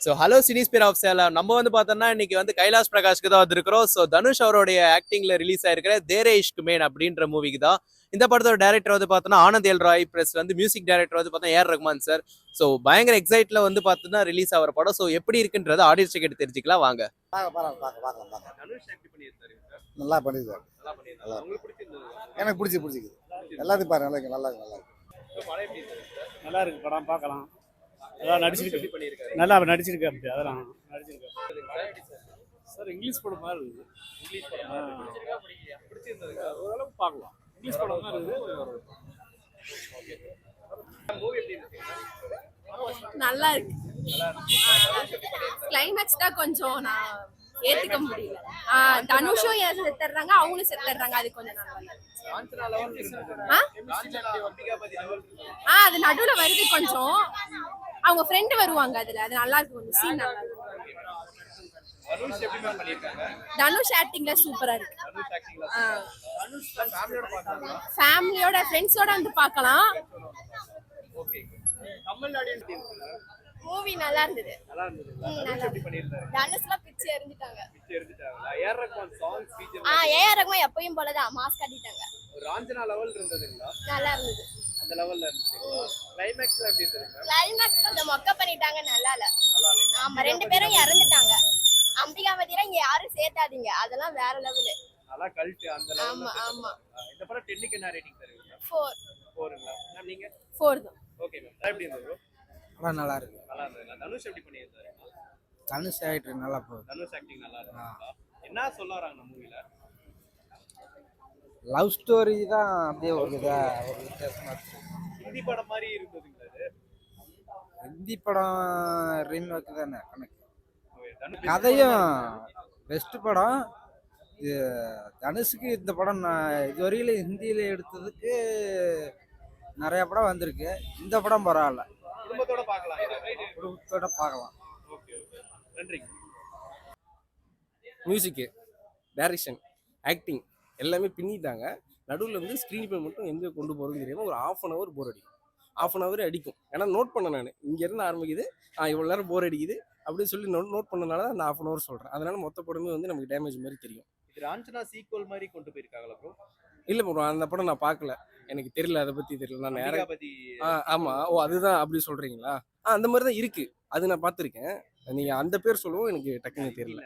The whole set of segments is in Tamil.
ஸோ ஹலோ சினிஸ்பியர் ஆஃப் சேலம் நம்ம வந்து பார்த்தோம்னா இன்னைக்கு வந்து கைலாஷ் பிரகாஷ்க்கு தான் வந்திருக்கிறோம். ஸோ தனுஷ் அவருடைய ஆக்டிங்ல ரிலீஸ் ஆயிருக்கிற தேரே இஷ்க் மேன் அப்படின்ற மூவிக்கு தான். இந்த படத்தோட டேரக்டர் வந்து பார்த்தோம்னா ஆனந்த் எல் ராய், பிளஸ் வந்து மியூசிக் டைரக்டர் வந்து பார்த்தா ஏஆர் ரஹ்மான் சார். ஸோ பயங்கர எக்ஸைட்ல வந்து பார்த்தோம்னா ரிலீஸ் ஆகிற படம். ஸோ எப்படி இருக்குன்றத ஆடியன்ஸ் கேட்டு தெரிஞ்சுக்கலாம் வாங்க. தனுஷ் ஆக்ட் பண்ணியிருந்தாரு சார். நல்லா பண்ணிருக்காரு. நல்லா பண்ணியிருந்தாரு. உங்களுக்கு பிடிச்சிருந்தது? எனக்கு பிடிச்சிக்குது. எல்லாத்தையும் பாரு, நல்லா இருக்கு, நல்லா இருக்கு, நல்லா இருக்கு. படம் எப்படி இருந்தது சார்? நல்லா இருக்கு, படம் பார்க்கலாம். அதான் நடிச்சிருக்கு, எப்படி பண்ணியிருக்காரு? நல்லா நடிச்சிருக்காரு. அதெல்லாம் நடிச்சிருக்காரு சார். இங்கிலீஷ் படம் மாதிரி இருக்குது. இங்கிலீஷ் படம் பிடிச்சிருந்தது. ஓரளவுக்கு பார்க்கலாம். இங்கிலீஷ் படம் மாதிரி இருக்குது. மூவி எப்படி இருந்துச்சு? நல்லா இருக்கு. கிளைமேக்ஸ் தான் கொஞ்சம் நான் ஏத்துக்க முடியல. தனுஷும் செத்துறாங்க, அவங்களும் செத்துறாங்க. அது கொஞ்சம் நல்லா இல்ல. அது நடுவுல வருது கொஞ்சம். அவங்க ஃப்ரெண்ட் வருவாங்க அதுல. அது நல்லா இருக்கு, கொஞ்சம் சீன் நல்லா இருக்கு. தனுஷ் ஆக்டிங்ல சூப்பரா இருக்கு. ஃபேமிலியோட ஃப்ரெண்ட்ஸோட வந்து பார்க்கலாம். மூவி நல்லா இருந்தது. தனுஷ்லாம் பிச்சு எறிஞ்சிட்டாங்க. ஏஆர் ரஹ்மான் எப்பயும் போலதான் மாஸ் காட்டிட்டாங்க. ராஞ்சனா லெவல் இருந்ததுங்களா? நல்லா இருந்தது. அந்த லெவல்ல இருந்துச்சு. கிளைமேக்ஸ்ல எப்படி இருந்தது? கிளைமேக்ஸ் கொஞ்சம் மொக்க பண்ணிட்டாங்க, நல்லா இல்ல. ஆமா, ரெண்டு பேரும் இறந்துட்டாங்க. அம்பிகாபதியில இங்க யாரும் சேர்த்தாதீங்க, அதெல்லாம் வேற லெவல். நல்லா கல்ட் அந்த லெவல்ல. ஆமா ஆமா. இந்த படம் 10க்கு என்ன ரேட்டிங் தருவீங்க? 4. 4ங்களா? மேம் நீங்க? 4 தான். Okay ma'am. எப்படி இருந்தது ப்ரோ? படம் நல்லா இருக்கு. நல்லா இருந்தது. தனுஷ் எப்படி பண்ணியிருந்தாரு? தனுஷ் ஆக்டர் நல்லா போகுது. தனுஷ் ஆக்டிங் நல்லா இருந்துச்சா? என்ன சொல்ல வராங்க நம்ம மூவில? லவ் ஸ்டோரி தான் அப்படியே ஒரு வித்தியாசமா இருக்கு. ஹிந்தி படம் மாதிரி இருந்ததுங்களா இது? ஹிந்தி படம் ரீமேக் தானே கணக்கு. தனுஷ் கதையும் பெஸ்ட் படம். இது தனுஷுக்கு இந்த படம் நான் இதுவரையில ஹிந்தியில எடுத்ததுக்கு நிறைய படம் வந்திருக்கு. இந்த படம் பரவாயில்ல, குடும்பத்தோட பார்க்கலாம். குடும்பத்தோட பார்க்கலாம். ஓகே ஓகே, நன்றிங்க. மியூசிக்கு, டைரக்ஷன், ஆக்டிங் எல்லாமே பின்னிட்டாங்க. நடுவில் வந்து ஸ்க்ரீன் பிளே மட்டும் எங்கே கொண்டு போகிறதுன்னு தெரியாமல் ஒரு ½ hour போர் அடிக்கும். ½ hour அடிக்கும். ஏன்னா நோட் பண்ண நான் இங்கேருந்து ஆரம்பிக்குது, இவ்வளோ நேரம் போர் அடிக்குது அப்படின்னு சொல்லி நோட் பண்ணனால தான் அந்த ½ hour சொல்கிறேன். அதனால மொத்த படமே வந்து நமக்கு டேமேஜ் மாதிரி தெரியும். இது ராஞ்சனா சீக்வல் மாதிரி கொண்டு போயிருக்காங்களா ப்ரோ? இல்லை ப்ரோ, அந்த படம் நான் பார்க்கல, எனக்கு தெரியல, அதை பற்றி தெரியல. நான் நேரம் அம்பிகாபதி. ஆமாம். ஓ, அதுதான் அப்படி சொல்கிறீங்களா? அந்த மாதிரி தான் இருக்குது. அது நான் பார்த்துருக்கேன். நீங்கள் அந்த பேர் சொல்லவும் எனக்கு டக்குன்னு தெரியல.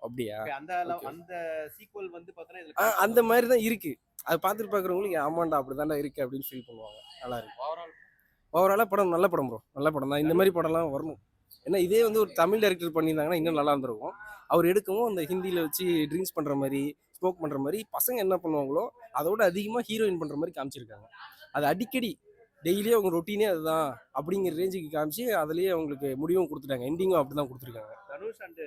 அப்படியா? அந்த அந்த சீக்வல் வந்து பார்த்தா இதுல அந்த மாதிரி தான் இருக்கு. அது பார்த்துட்டு பார்க்குறவங்களுக்கு ஆமாண்டா அப்படிதான்டா இருக்கு அப்படின்னு ஃபீல் பண்ணுவாங்க. நல்லா இருக்கு. ஓவராலாக படம் நல்ல படம் ப்ரோ, நல்ல படம் தான். இந்த மாதிரி படம்லாம் வரணும். ஏன்னா இதே வந்து ஒரு தமிழ் டைரக்டர் பண்ணியிருந்தாங்கன்னா இன்னும் நல்லா இருந்திருக்கும். அவர் எடுக்கவும் அந்த ஹிந்தியில் வச்சு ட்ரிங்க்ஸ் பண்ணுற மாதிரி, ஸ்மோக் பண்ணுற மாதிரி பசங்க என்ன பண்ணுவாங்களோ அதோட அதிகமாக ஹீரோயின் பண்ணுற மாதிரி காமிச்சிருக்காங்க. அது அடிக்கடி டெய்லியே அவங்க ரொட்டீனே அதுதான் அப்படிங்கிற ரேஞ்சுக்கு காமிச்சு அதுலேயே அவங்களுக்கு முடிவும் கொடுத்துட்டாங்க. எண்டிங்கும் அப்படி தான் கொடுத்துருக்காங்க. தனுஷ் அண்ட்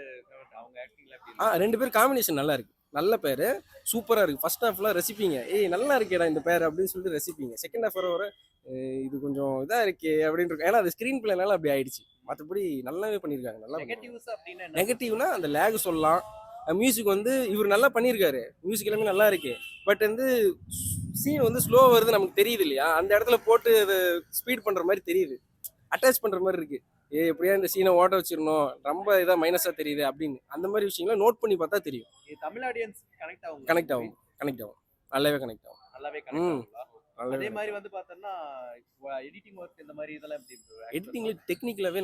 அவங்க ஆக்டிங்ல எப்படி? 2 பேர் காம்பினேஷன் நல்லா இருக்கு. நல்ல பேர், சூப்பராக இருக்குது. ஃபர்ஸ்ட் ஹாஃப்லாம் ரசிப்பீங்க, நல்லா இருக்கேடா இந்த பேர் அப்படின்னு சொல்லிட்டு ரசிப்பீங்க. செகண்ட் ஹாஃப் வர இது கொஞ்சம் இதாக இருக்கே அப்படின்னு இருக்கும். ஏன்னா அது ஸ்க்ரீன் பிளேனால அப்படி ஆயிடுச்சு. மற்றபடி நல்லாவே பண்ணியிருக்காங்க. நல்லா நெகட்டிவ்ஸ் அப்படின்னா என்ன? நெகட்டிவ்னா அந்த லேக் சொல்லலாம். மியூசிக் வந்து இவர் நல்லா பண்ணியிருக்காரு, மியூசிக் எல்லாமே நல்லா இருக்கு. பட் வந்து சீன் வந்து ஸ்லோ வருது நமக்கு தெரியுது இல்லையா? அந்த இடத்துல போட்டு அதை ஸ்பீட் பண்ணுற மாதிரி தெரியுது, அட்டாச் பண்ணுற மாதிரி இருக்கு. எப்படியா இந்த சீனை ஓட்ட வச்சிடணும், ரொம்ப இதாக மைனஸாக தெரியுது அப்படின்னு. அந்த மாதிரி விஷயங்களை நோட் பண்ணி பார்த்தா தெரியும். தமிழ் ஆடியன்ஸ் கனெக்ட் ஆகும். கனெக்ட் ஆகும் நல்லாவே கனெக்ட் ஆகும். நல்லாவே கனெக்ட் ஆகுங்களா? அதே மாதிரி வந்து பார்த்தோம்னா எடிட்டிங் ஒர்க் இந்த மாதிரி இதெல்லாம் எப்படி இருக்கு? எடிட்டிங்ல டெக்னிக்கலாகவே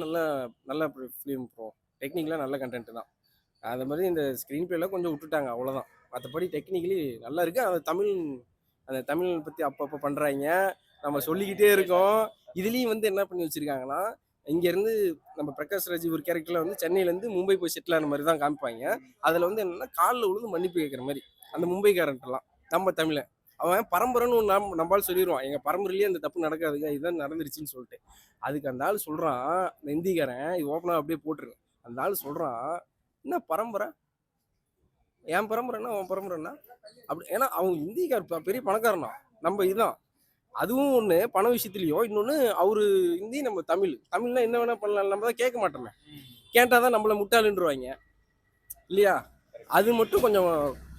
நல்ல ஃபிலிம் ப்ரோ. டெக்னிக்கலாக நல்ல கண்டென்ட் தான். அது மாதிரி இந்த ஸ்க்ரீன் பிளேலாம் கொஞ்சம் விட்டுட்டாங்க, அவ்வளோதான். மற்றபடி டெக்னிக்கலி நல்லா இருக்கு. அந்த தமிழ் பற்றி அப்பப்போ பண்ணுறாங்க, நம்ம சொல்லிக்கிட்டே இருக்கோம். இதுலேயும் வந்து என்ன பண்ணி வச்சுருக்காங்கன்னா, இங்கேருந்து நம்ம பிரகாஷ் ராஜ் ஒரு கேரக்டரில் வந்து சென்னையிலேருந்து மும்பை போய் செட்டில் ஆன மாதிரி தான் காமிப்பாங்க. அதில் வந்து என்னென்னா காலில் விழுந்து மன்னிப்பு கேட்குற மாதிரி அந்த மும்பை கேரக்டர்லாம். நம்ம தமிழன் அவன் பரம்பரைன்னு நம்மளால் சொல்லிடுவான், எங்கள் பரம்பரையிலேயே அந்த தப்பு நடக்காதுங்க, இதுதான் நடந்துருச்சுன்னு சொல்லிட்டு. அதுக்கு அந்த ஆள் சொல்கிறான், இந்த ஹிந்திக்காரன், இது ஓப்பனாக அப்படியே போட்டுருங்க. அந்த ஆள் சொல்கிறான், என்ன பரம்பரை, என் பரம்பரைன்னா உன் பரம்பரைன்னா அப்படி. ஏன்னா அவங்க ஹிந்திக்கார பெரிய பணக்காரனா, நம்ம இதுதான். அதுவும் ஒன்று பண விஷயத்துலையும், இன்னொன்று அவரு ஹிந்தி, நம்ம தமிழ்னா என்ன வேணா பண்ணலாம். நம்ம தான் கேட்க மாட்டோமே, கேட்டால் தான் நம்மளை முட்டாளுன்றவாங்க இல்லையா? அது மட்டும் கொஞ்சம்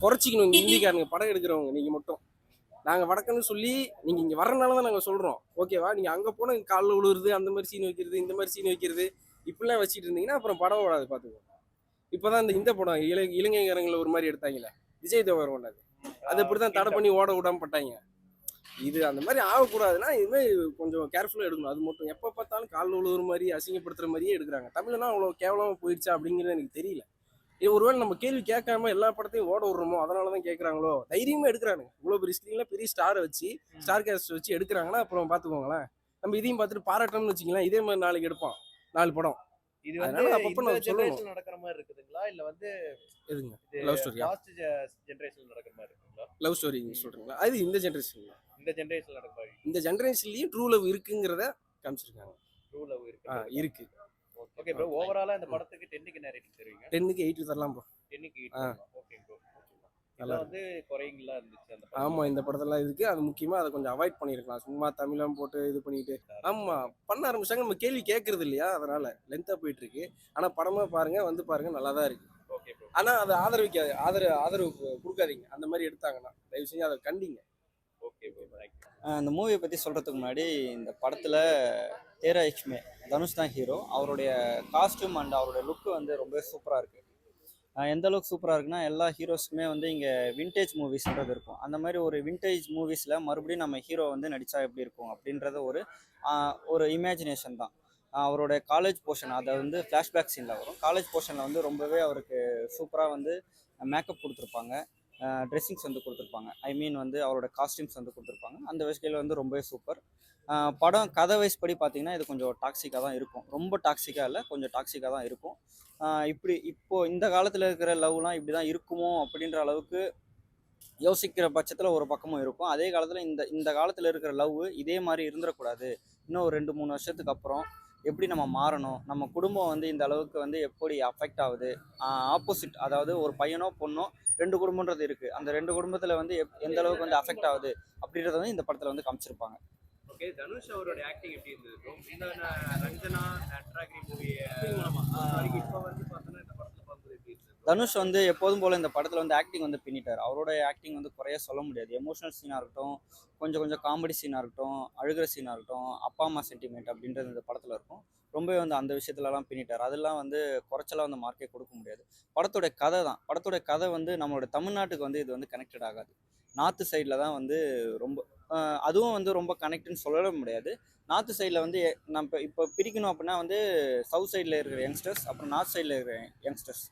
குறைச்சிக்கணும் இந்த ஹிந்திக்காரங்க படம் எடுக்கிறவங்க. நீங்கள் மட்டும் நாங்கள் வடக்குன்னு சொல்லி நீங்கள் இங்கே வர்றதுனால தான் நாங்கள் சொல்கிறோம், ஓகேவா? நீங்கள் அங்கே போனால் காலில் விழுவுறது, அந்த மாதிரி சீன் வைக்கிறது, இந்த மாதிரி சீன் வைக்கிறது, இப்படிலாம் வச்சுட்டு இருந்தீங்கன்னா அப்புறம் படம் ஓடாது பார்த்துக்கோ. இப்போதான் இந்த படம் இலங்கைக்காரங்களை ஒரு மாதிரி எடுத்தாங்களே, விஜய் தேவர் ஓடாது, அது இப்படிதான் தடை பண்ணி ஓட விடாம பட்டாங்க. இது அந்த மாதிரி ஆகக்கூடாதுன்னா இதுமாதிரி கொஞ்சம் கேர்ஃபுல்லாக எடுக்கணும். அது மட்டும் எப்போ பார்த்தாலும் காலில் உழுவுற மாதிரி அசிங்கப்படுத்துற மாதிரியே எடுக்கிறாங்க. தமிழ்னா அவ்வளோ கேவலமாக போயிடுச்சா அப்படிங்கிறது எனக்கு தெரியல. இது ஒருவேளை நம்ம கேள்வி கேட்காம எல்லா படத்தையும் ஓட விடுறோமோ, அதனால தான் கேட்குறாங்களோ. தைரியமாக எடுக்கிறானுங்க, இவ்வளோ பெரிய ஸ்க்ரீனில் பெரிய ஸ்டாரை வச்சு ஸ்டார் கேஸ்ட் வச்சு எடுக்கிறாங்கன்னா அப்புறம் பார்த்துக்கோங்களேன். நம்ம இதையும் பார்த்துட்டு பாராட்டணும்னு வச்சுக்கலாம், இதே மாதிரி நாளைக்கு எடுப்பான் 4 படம். இது அதனால வந்து அப்பப்போ இந்த நம்ம சொல்லணும். ஜெனரேஷன் நடக்கிற மாதிரி இருக்குதுங்களா இல்ல வந்து எதுங்க லவ் ஸ்டோரியா? லாஸ்ட் ஜெனரேஷன் நடக்கிற மாதிரி இருக்குங்களா? லவ் ஸ்டோரி சொல்கிறீங்களா? அது இந்த ஜென்ரேஷன், இந்த ஜெனரேஷன் நடக்கிற மாதிரி இந்த ஜென்ரேஷன்லேயும் ட்ரூ லவ் இருக்குங்கிறத காமிச்சிருக்காங்க. ட்ரூ லவ் இருக்கு. இருக்கு. ஓகே ப்ரோ, ஓவராலா இந்த படத்துக்கு 10க்கு என்ன ரேட்டிங் தருவீங்க? 10க்கு 8 தரலாம் ப்ரோ. 10க்கு 8. ஆ. Okay bro. நல்லா இதெல்லாம் வந்து குறைங்களா இருந்துச்சு அந்த படம். ஆமாம், இந்த படத்தெல்லாம் இருக்கு. அது முக்கியமாக அதை கொஞ்சம் அவாய்ட் பண்ணியிருக்கலாம். சும்மா தமிழம் போட்டு இது பண்ணிட்டு. ஆமாம், பண்ண ஆரம்பிச்சாங்க, நம்ம கேள்வி கேட்கறது இல்லையா, அதனால லென்த்தாக போயிட்டு இருக்கு. ஆனால் படமாக பாருங்க, வந்து பாருங்க, நல்லா தான் இருக்கு. Okay bro. ஆனால் அதை ஆதரவு கொடுக்காதீங்க. அந்த மாதிரி எடுத்தாங்கன்னா தயவு செஞ்சு அதை கண்டிங்க. Okay bro, thank you. இந்த மூவியை பற்றி சொல்கிறதுக்கு முன்னாடி, இந்த படத்தில் தேரா இஷ்மே தனுஷ் தான் ஹீரோ. அவருடைய காஸ்டியூம் அண்ட் அவருடைய லுக்கு வந்து ரொம்ப சூப்பராக இருக்குது. எந்த அளவுக்கு சூப்பராக இருக்குன்னா, எல்லா ஹீரோஸ்க்குமே வந்து இங்கே விண்டேஜ் மூவிஸ்ன்றது இருக்கும். அந்த மாதிரி ஒரு விண்டேஜ் மூவிஸில் மறுபடியும் நம்ம ஹீரோ வந்து நடித்தா எப்படி இருக்கும் அப்படின்றத ஒரு இமேஜினேஷன் தான். அவருடைய காலேஜ் போர்ஷன், அதை வந்து ஃப்ளாஷ்பேக் சீனில் வரும். காலேஜ் போர்ஷனில் வந்து ரொம்பவே அவருக்கு சூப்பராக வந்து மேக்கப் கொடுத்துருப்பாங்க, ட்ரெஸ்ஸிங்ஸ் வந்து கொடுத்துருப்பாங்க. ஐ மீன் வந்து அவரோட காஸ்டியூம்ஸ் வந்து கொடுத்துருப்பாங்க. அந்த விஷயத்தில் வந்து ரொம்பவே சூப்பர். படம் கதை வைஸ் படி பார்த்தீங்கன்னா இது கொஞ்சம் டாக்ஸிக்காக தான் இருக்கும். ரொம்ப டாக்ஸிக்காக இல்லை, கொஞ்சம் டாக்ஸிக்காக தான் இருக்கும். இப்போது இந்த காலத்தில் இருக்கிற லவ்லாம் இப்படி தான் இருக்குமோ அப்படின்ற அளவுக்கு யோசிக்கிற பட்சத்தில் ஒரு பக்கமும் இருக்கும். அதே காலத்தில் இந்த காலத்தில் இருக்கிற லவ் இதே மாதிரி இருந்துடக்கூடாது. இன்னும் ஒரு 2-3 வருஷத்துக்கு அப்புறம் எப்படி நம்ம மாறணும், நம்ம குடும்பம் வந்து இந்த அளவுக்கு வந்து எப்படி அஃபெக்ட் ஆகுது, ஆப்போசிட், அதாவது ஒரு பையனோ பொண்ணோ 2 குடும்பன்றது இருக்குது. அந்த 2 குடும்பத்தில் வந்து எந்த அளவுக்கு வந்து அஃபெக்ட் ஆகுது அப்படின்றத வந்து இந்த படத்தில் வந்து காமிச்சிருப்பாங்க. ஓகே, தனுஷ் அவரோட ஆக்டிங் எப்படி இருந்தது ப்ரோ? இந்த ரஞ்சனா அட்ராக்ரி மூவி இப்போ வந்து பார்த்தோன்னா இந்த படத்தில் பார்க்குறது எப்படி இருந்தது? தனுஷ் வந்து எப்போதும் போல் இந்த படத்தில் வந்து ஆக்டிங் வந்து பின்னிட்டார். அவரோட ஆக்டிங் வந்து குறைய சொல்ல முடியாது. எமோஷனல் சீனாக இருக்கட்டும், கொஞ்சம் காமெடி சீனாக இருக்கட்டும், அழுகிற சீனாக இருக்கட்டும், அப்பா அம்மா சென்டிமெண்ட் அப்படின்றது இந்த படத்தில் இருக்கும். ரொம்பவே வந்து அந்த விஷயத்துலலாம் பின்னிட்டார். அதெல்லாம் வந்து குறைச்சலாக வந்து மார்க்கே கொடுக்க முடியாது. படத்தோட கதை தான், படத்தோட கதை வந்து நம்மளோட தமிழ்நாட்டுக்கு வந்து இது வந்து கனெக்டட் ஆகாது. நார்த்து சைடில் தான் வந்து ரொம்ப அதுவும் வந்து ரொம்ப கனெக்ட்னு சொல்லவே முடியாது. நார்த்து சைடில் வந்து நம்ம இப்போ பிரிக்கணும் அப்படின்னா வந்து சவுத் சைடில் இருக்கிற யங்ஸ்டர்ஸ், அப்புறம் நார்த் சைடில் இருக்கிற யங்ஸ்டர்ஸ்.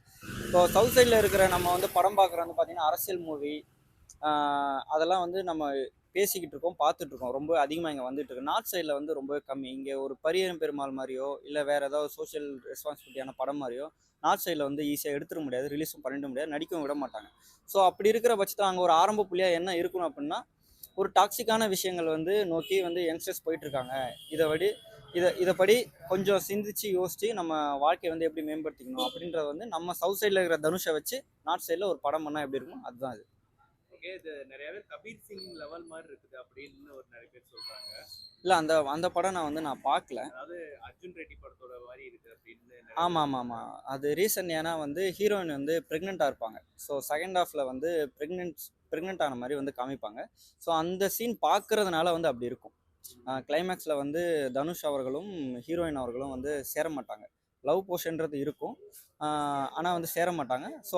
ஸோ சவுத் சைடில் இருக்கிற நம்ம வந்து படம் பார்க்குறது வந்து பார்த்திங்கன்னா அரசியல் மூவி, அதெல்லாம் வந்து நம்ம பேசிக்கிட்டு இருக்கோம், பார்த்துட்ருக்கோம், ரொம்ப அதிகமாக இங்கே வந்துட்டுருக்கு. நார்த் சைடில் வந்து ரொம்ப கம்மி. இங்கே ஒரு பரியரும் பெருமாள் மாதிரியோ இல்லை வேறு ஏதாவது சோஷியல் ரெஸ்பான்சிபிலிட்டியான படம் மாதிரியோ நார்த் சைடில் வந்து ஈஸியாக எடுத்துட முடியாது, ரிலீஸும் பண்ணிட முடியாது, நடிக்கவும் விட மாட்டாங்க. ஸோ அப்படி இருக்கிற பட்சத்தில் அங்கே ஒரு ஆரம்ப புள்ளியாக என்ன இருக்கணும் அப்படின்னா, ஒரு டாக்ஸிக்கான விஷயங்கள் வந்து நோக்கி வந்து யங்ஸ்டர்ஸ் போயிட்டுருக்காங்க. இதைப்படி கொஞ்சம் சிந்திச்சு யோசித்து நம்ம வாழ்க்கையை வந்து எப்படி மேம்படுத்திக்கணும் அப்படின்றத வந்து நம்ம சவுத் சைடில் இருக்கிற தனுஷை வச்சு நார்த் சைடில் ஒரு படம் பண்ணால் எப்படி இருக்கும், அதுதான் இது. ஓகே, இது நிறைய பேர் கபீர் சிங் லெவல் மாதிரி இருக்குது அப்படின்னு ஒரு நிறைய பேர் சொல்கிறாங்க. இல்லை, அந்த படம் நான் பார்க்கல. அதாவது அர்ஜுன் ரெட்டி படத்தோட மாதிரி இருக்குது அப்படின்னு. ஆமாம். அது ரீசன் ஏன்னா வந்து ஹீரோயின் வந்து ப்ரெக்னெண்ட்டாக இருப்பாங்க. ஸோ செகண்ட் ஹாஃபில் வந்து ப்ரெக்னென்ட் ஆன மாதிரி வந்து காமிப்பாங்க. ஸோ அந்த சீன் பார்க்குறதுனால வந்து அப்படி இருக்கும். கிளைமேக்ஸில் வந்து தனுஷ் அவர்களும் ஹீரோயின் அவர்களும் வந்து சேர மாட்டாங்க. லவ் போர்ஷன்றது இருக்கும், ஆனால் வந்து சேர மாட்டாங்க. ஸோ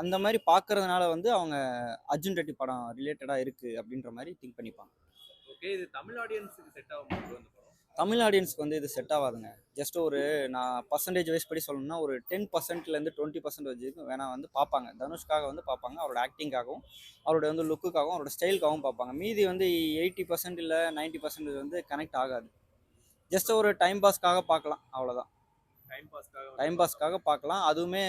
அந்த மாதிரி பார்க்குறதுனால வந்து அவங்க அர்ஜுன் ரெட்டி படம் ரிலேட்டடாக இருக்குது அப்படின்ற மாதிரி திங்க் பண்ணிப்பாங்க. ஓகே, இது தமிழ் ஆடியன்ஸுக்கு செட் ஆகும் இந்த படம்? தமிழ் ஆடியன்ஸ்க்கு வந்து இது செட் ஆகாதுங்க. ஜஸ்ட் நான் பர்சன்டேஜ் வைஸ் படி சொல்லணும்னா ஒரு 10%லேருந்து 20% வரைக்கும் வேணால் வந்து பார்ப்பாங்க. தனுஷ்காக வந்து பார்ப்பாங்க, அவரோட ஆக்டிங்காகவும் அவரோட வந்து லுக்குக்காகவும் அவரோட ஸ்டைலுக்காகவும் பார்ப்பாங்க. மீதி வந்து 80% இல்லை 90% வந்து கனெக்ட் ஆகாது. ஜஸ்ட் ஒரு டைம் பாஸ்க்காக பார்க்கலாம், அவ்வளோதான். டைம் பாஸ்க்காக பார்க்கலாம். அதுவுமே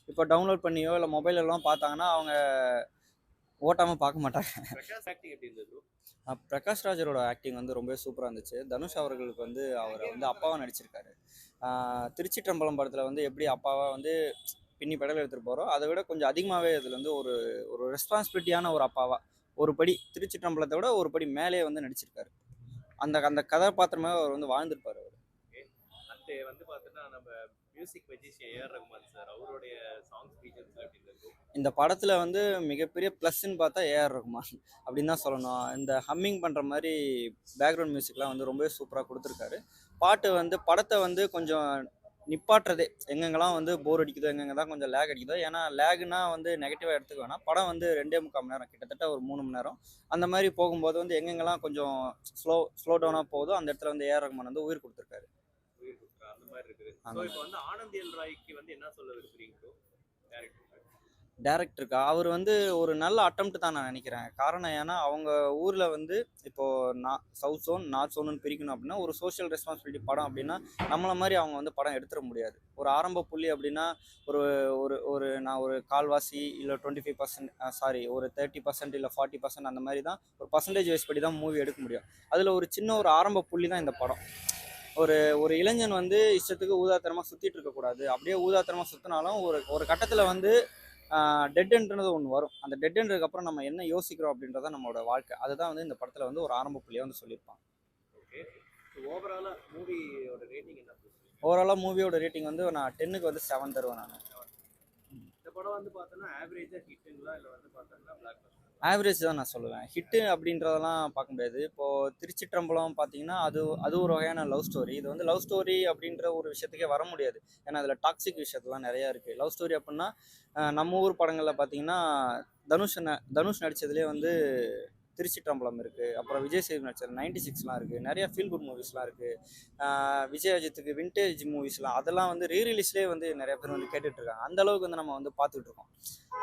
இப்போ டவுன்லோட் பண்ணியோ இல்லை மொபைலெல்லாம் பார்த்தாங்கன்னா அவங்க ஓட்டாமல் பார்க்க மாட்டாங்க. பிரகாஷ் ஆக்டிங் எப்படி இருந்தது? பிரகாஷ் ராஜரோட ஆக்டிங் வந்து ரொம்ப சூப்பராக இருந்துச்சு. தனுஷ் அவர்களுக்கு வந்து அவரை வந்து அப்பாவாக நடிச்சிருக்காரு. திருச்சிற்றம்பலம் படத்தில் வந்து எப்படி அப்பாவாக வந்து பின்னி பெடல் எடுத்துகிட்டு போகிறோம், அதை விட கொஞ்சம் அதிகமாகவே இதில் வந்து ஒரு ரெஸ்பான்சிபிலிட்டியான ஒரு அப்பாவாக ஒரு படி திருச்சிற்றம்பலத்தை விட ஒரு படி மேலே வந்து நடிச்சிருக்காரு. அந்த கதாபாத்திரமாக அவர் வந்து வாழ்ந்திருப்பார். அவர் அந்த வந்து பார்த்தோன்னா நம்ம music magician A R Rahman sir, அவருடைய சாங்ஸ் ஃபீச்சர்ஸ் எப்படி இருந்தது? இந்த படத்தில் வந்து மிகப்பெரிய ப்ளஸ்ன்னு பார்த்தா ஏஆர் ரஹ்மான் அப்படின்னு தான் சொல்லணும். இந்த ஹம்மிங் பண்ணுற மாதிரி பேக்ரவுண்ட் மியூசிக்லாம் வந்து ரொம்பவே சூப்பராக கொடுத்துருக்காரு. பாட்டு வந்து படத்தை வந்து கொஞ்சம் நிப்பாட்டுறதே எங்கெங்கெல்லாம் வந்து போர் அடிக்குதோ எங்கெங்க தான் கொஞ்சம் லேக் அடிக்குதோ. ஏன்னா லேக்னா வந்து நெகட்டிவாக எடுத்துக்க வேணாம். படம் வந்து 2.75 மணி நேரம், கிட்டத்தட்ட ஒரு 3 மணி நேரம். அந்த மாதிரி போகும்போது வந்து எங்கெங்கெல்லாம் கொஞ்சம் ஸ்லோ டவுனாக போகுதோ அந்த இடத்துல வந்து ஏஆர் ரஹ்மான் வந்து உயிர் கொடுத்துருக்காரு. அந்த மாதிரி இருக்குது. அந்த ஸோ இப்போ வந்து ஆனந்த் எல் ராய்க்கு வந்து என்ன சொல்ல விரும்புறீங்க ப்ரோ டேரக்டர்? டேரக்டருக்கா அவர் வந்து ஒரு நல்ல அட்டம்ப்ட் தான் நான் நினைக்கிறேன். காரணம் ஏன்னா அவங்க ஊரில் வந்து இப்போது சவுத் ஜோன் நார்த் ஜோன்னு பிரிக்கணும் அப்படின்னா ஒரு சோஷியல் ரெஸ்பான்சிபிலிட்டி படம் அப்படின்னா நம்மளை மாதிரி அவங்க வந்து படம் எடுத்துட முடியாது. ஒரு ஆரம்ப புள்ளி அப்படின்னா ஒரு ஒரு ஒரு நான் ஒரு கால்வாசி இல்லை 25% சாரி ஒரு 30% இல்லை 40% அந்த மாதிரி தான் ஒரு பர்சன்டேஜ் வைஸ் படி தான் மூவி எடுக்க முடியும். அதில் ஒரு சின்ன ஒரு ஆரம்ப புள்ளி தான் இந்த படம். ஒரு ஒரு இளைஞன் வந்து இஷ்டத்துக்கு ஊதாத்தனமாக சுற்றிட்டு இருக்கக்கூடாது. அப்படியே ஊதாத்தனமாக சுற்றினாலும் ஒரு ஒரு கட்டத்தில் வந்து டெட் எண்ட்ன்றது ஒன்று வரும். அந்த டெட் எண்டுக்கு அப்புறம் நம்ம என்ன யோசிக்கிறோம் அப்படின்றத நம்மளோட வாழ்க்கை. அதுதான் வந்து இந்த படத்தில் வந்து ஒரு ஆரம்ப புள்ளியாக வந்து சொல்லியிருப்பாங்க. ஓகே. ஸோ ஓவராலாக மூவியோட ரேட்டிங் என்ன ப்ரோ? ஓவராலாக மூவியோட ரேட்டிங் வந்து நான் 10க்கு வந்து 7 தருவேன் நான். இந்த படம் வந்து பார்த்தோன்னா ஆவரேஜாக ஹிட்டுங்களா இல்லை வந்து பார்த்தோன்னா பிளாக் பஸ்டர்? ஆவரேஜ் தான் நான் சொல்லுவேன். ஹிட்டு அப்படின்றதெல்லாம் பார்க்க முடியாது. இப்போது திருச்சிற்றம்பலம் பார்த்தீங்கன்னா அது ஒரு வகையான லவ் ஸ்டோரி. இது வந்து லவ் ஸ்டோரி அப்படின்ற ஒரு விஷயத்துக்கே வர முடியாது. ஏன்னா அதில் டாக்ஸிக் விஷயத்தெல்லாம் நிறையா இருக்குது. லவ் ஸ்டோரி அப்படின்னா நம்ம ஊர் படங்களில் பார்த்தீங்கன்னா தனுஷ் நடித்ததுலேயே வந்து திருச்சிற்றம்பலம் இருக்குது. அப்புறம் விஜய் சேது நடிச்சது 96லாம் இருக்குது. நிறைய ஃபீல் குட் மூவிஸ்லாம் இருக்குது. விஜய் அஜித்துக்கு விண்டேஜ் மூவிஸ்லாம் அதெல்லாம் வந்து ரீரிலீஸ்லேயே வந்து நிறைய பேர் வந்து கேட்டுட்ருக்காங்க. அந்த அளவுக்கு வந்து நம்ம வந்து பார்த்துக்கிட்டு இருக்கோம்.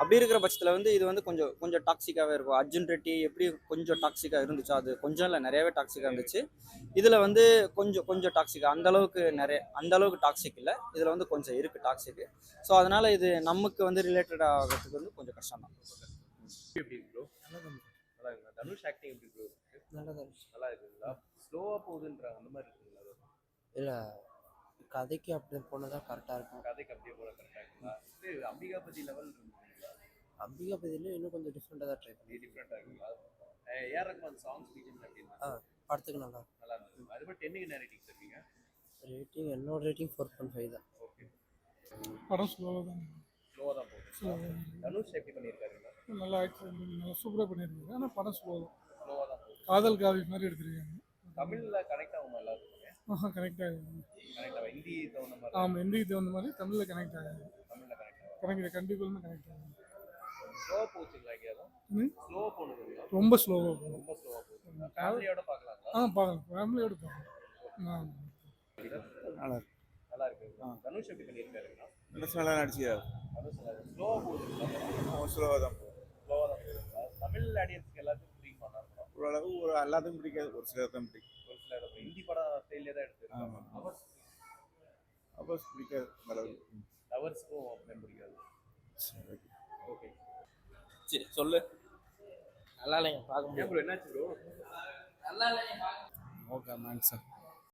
அப்படி இருக்கிற பட்சத்தில் வந்து இது வந்து கொஞ்சம் கொஞ்சம் டாக்ஸிக்காகவே இருக்கும். அர்ஜுன் ரெட்டி எப்படி கொஞ்சம் டாக்ஸிக்காக இருந்துச்சோ அது கொஞ்சம் இல்லை நிறையவே டாக்ஸிக்காக இருந்துச்சு. இதில் வந்து கொஞ்சம் டாக்ஸிக்காக அந்த அளவுக்கு டாக்ஸிக் இல்லை. இதில் வந்து கொஞ்சம் இருக்குது டாக்ஸிக்கு. ஸோ அதனால் இது நமக்கு வந்து ரிலேட்டட் ஆகிறதுக்கு வந்து கொஞ்சம் கஷ்டம் தான். எப்படி ப்ரோ? நல்லா இருக்குங்களா? தனுஷ் ஆக்டிங் எப்படி ப்ரோ இருக்கு? நல்லா இருக்குங்களா? ஸ்லோவாக போகுதுன்றாங்க அந்த மாதிரி இருக்குங்களா? இல்லை, கதைக்கு அப்படி போனால் தான் கரெக்டாக இருக்கும். கதைக்கு அப்படியே போல கரெக்டாக இருக்குங்களா? இது அம்பிகாபதி லெவல் இருக்குங்களா? அம்பிகாபதியிலும் இன்னும் கொஞ்சம் டிஃப்ரெண்ட்டாக தான் ட்ரை பண்ணி. டிஃப்ரெண்ட்டாக இருக்குங்களா? ஏஆர் ரஹ்மான் சாங்ஸ் பிஜிஎம் எப்படி படத்துக்கு நல்லா நல்லா இருந்துச்சு. அது மாதிரி 10க்கு என்ன ரேட்டிங் தருவீங்க? ரேட்டிங் என்னோட ரேட்டிங் 4.5 தான். ஓகே. படம் ஸ்லோவாக தான் ஸ்லோவாக தான் போகுது. தனுஷ் எப்படி பண்ணியிருக்காருங்களா? நல்லா ஆக்டிங் நல்லா சூப்பராக பண்ணியிருக்காங்க. ஆனால் படம் ஸ்லோவாக தான், ஸ்லோவாக தான் போகுது. காதல் காவி மாதிரி எடுத்திருக்காங்க. தமிழில் கனெக்ட் ஆகும் எல்லாருக்குமே. கனெக்ட் ஆகுது. கனெக்ட் ஆகும். ஹிந்தி தகுந்த மாதிரி. ஆமாம், ஹிந்திக்கு தகுந்த மாதிரி தமிழில் கனெக்ட் ஆகுது. தமிழில் கனெக்ட் ஆகும். கனெக்ட் கண்டிப்பாக கனெக்ட் ஆகுது. ஸ்லோவாக போச்சுங்களா எங்கேயாவது? ஸ்லோவாக போனதுங்களா? ரொம்ப ஸ்லோவாக போகும். ரொம்ப ஸ்லோவாக போகுது. ஃபேமிலியோட பார்க்கலாங்களா? பார்க்கலாம், ஃபேமிலியோடு பார்க்கலாம். நல்லா இருக்கு. நல்லா இருக்கு. தனுஷ் எப்படி பண்ணியிருக்காருங்களா? நல்லா நடிச்சிருக்காரு. ஸ்லோவாக போகுதுங்களா? ஸ்லோவாக தான் போகும். ஸ்லோவாக தான் போகுதுங்களா? தமிழ் ஆடியன்ஸ்க்கு எல்லாத்துக்கும் பிடிக்குமா? ஓரளவு எல்லாத்துக்கும் பிடிக்காது, ஒரு சிலர் தான் பிடிக்கும். ஒரு சில இடம் ஹிந்தி படம் ஸ்டைலே தான் எடுத்துருக்காங்க. ஆமாம். அப்போ பிடிக்காது அளவுக்கு. லவர்ஸ்க்கும் அப்படின்னு பிடிக்காது. ஓகே. சரி சொல்லு. நல்லா இல்லைங்க, பார்க்க ஏன் ப்ரோ என்னாச்சு ப்ரோ? Okay mens.